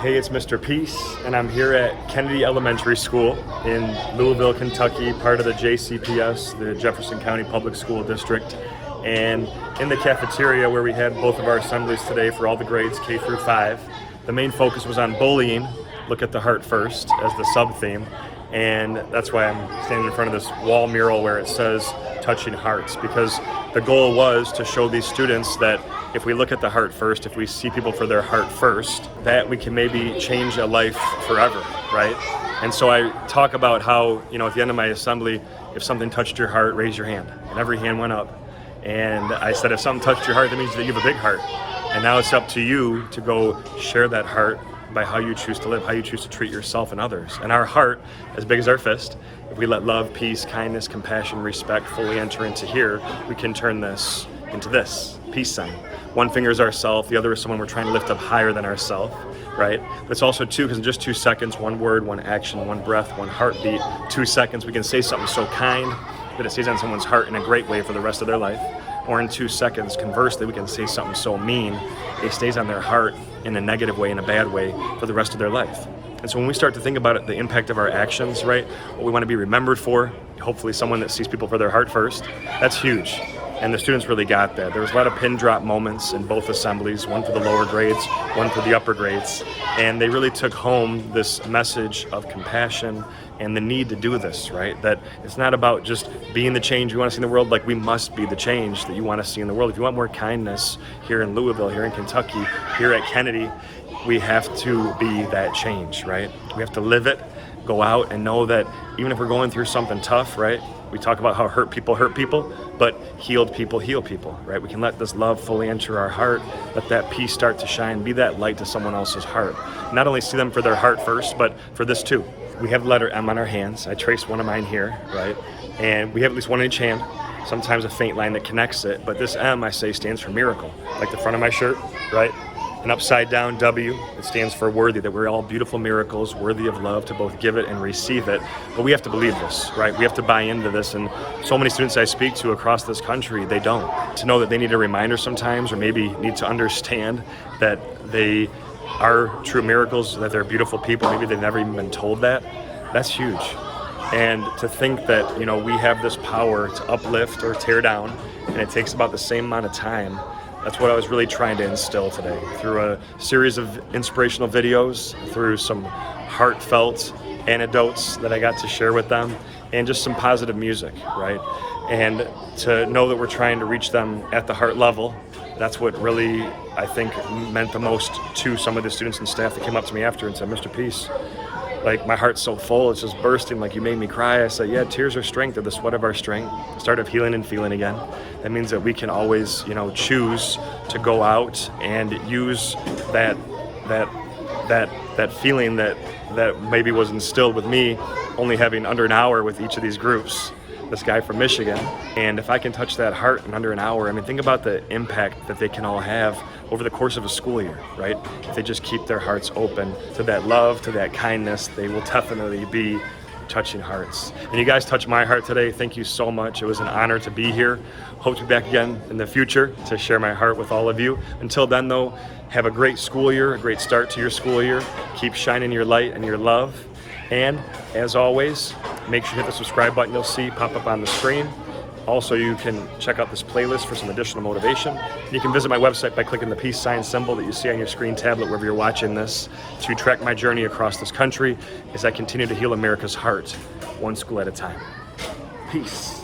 Hey, it's Mr. Peace, and I'm here at Kennedy Elementary School in Louisville, Kentucky, part of the JCPS, the Jefferson County Public School District. And in the cafeteria where we had both of our assemblies today for all the grades K through 5, the main focus was on bullying, look at the heart first, as the sub-theme. And that's why I'm standing in front of this wall mural where it says touching hearts, because the goal was to show these students that if we look at the heart first, if we see people for their heart first, that we can maybe change a life forever, right? And so I talk about how, at the end of my assembly, if something touched your heart, raise your hand. And every hand went up. And I said, if something touched your heart, that means that you have a big heart. And now it's up to you to go share that heart by how you choose to live, how you choose to treat yourself and others. And our heart, as big as our fist, if we let love, peace, kindness, compassion, respect fully enter into here, we can turn this into this peace sign. One finger is ourself, the other is someone we're trying to lift up higher than ourself, right? But it's also two, because in just 2 seconds, one word, one action, one breath, one heartbeat, 2 seconds, we can say something so kind that it stays on someone's heart in a great way for the rest of their life. Or in 2 seconds, conversely, we can say something so mean, it stays on their heart in a negative way, in a bad way, for the rest of their life. And so when we start to think about it, the impact of our actions, right, what we want to be remembered for, hopefully someone that sees people for their heart first, that's huge. And the students really got that. There was a lot of pin drop moments in both assemblies, one for the lower grades, one for the upper grades. And they really took home this message of compassion and the need to do this, right? That it's not about just being the change you want to see in the world, like we must be the change that you want to see in the world. If you want more kindness here in Louisville, here in Kentucky, here at Kennedy, we have to be that change, right? We have to live it, go out and know that even if we're going through something tough, right? We talk about how hurt people, but healed people heal people, right? We can let this love fully enter our heart, let that peace start to shine, be that light to someone else's heart. Not only see them for their heart first, but for this too. We have the letter M on our hands. I traced one of mine here, right? And we have at least one in each hand, sometimes a faint line that connects it, but this M, I say, stands for miracle, like the front of my shirt, right? An upside down W, it stands for worthy, that we're all beautiful miracles, worthy of love to both give it and receive it. But we have to believe this, right? We have to buy into this. And so many students I speak to across this country, they don't. To know that they need a reminder sometimes, or maybe need to understand that they are true miracles, that they're beautiful people, maybe they've never even been told that, that's huge. And to think that, we have this power to uplift or tear down, and it takes about the same amount of time. That's what I was really trying to instill today through a series of inspirational videos, through some heartfelt anecdotes that I got to share with them, and just some positive music, right? And to know that we're trying to reach them at the heart level, that's what really, I think, meant the most to some of the students and staff that came up to me after and said, Mr. Peace, like my heart's so full, it's just bursting, like you made me cry. I said, yeah, tears are strength, they're the sweat of our strength. Start of healing and feeling again. That means that we can always, choose to go out and use that feeling that maybe was instilled with me, only having under an hour with each of these groups. This guy from Michigan, and if I can touch that heart in under an hour, think about the impact that they can all have over the course of a school year, right? If they just keep their hearts open to that love, to that kindness, they will definitely be touching hearts. And you guys touched my heart today. Thank you so much. It was an honor to be here. Hope to be back again in the future to share my heart with all of you. Until then, though, have a great school year, a great start to your school year. Keep shining your light and your love. And as always, make sure you hit the subscribe button you'll see pop up on the screen. Also, you can check out this playlist for some additional motivation. You can visit my website by clicking the peace sign symbol that you see on your screen tablet wherever you're watching this to track my journey across this country as I continue to heal America's heart, one school at a time. Peace.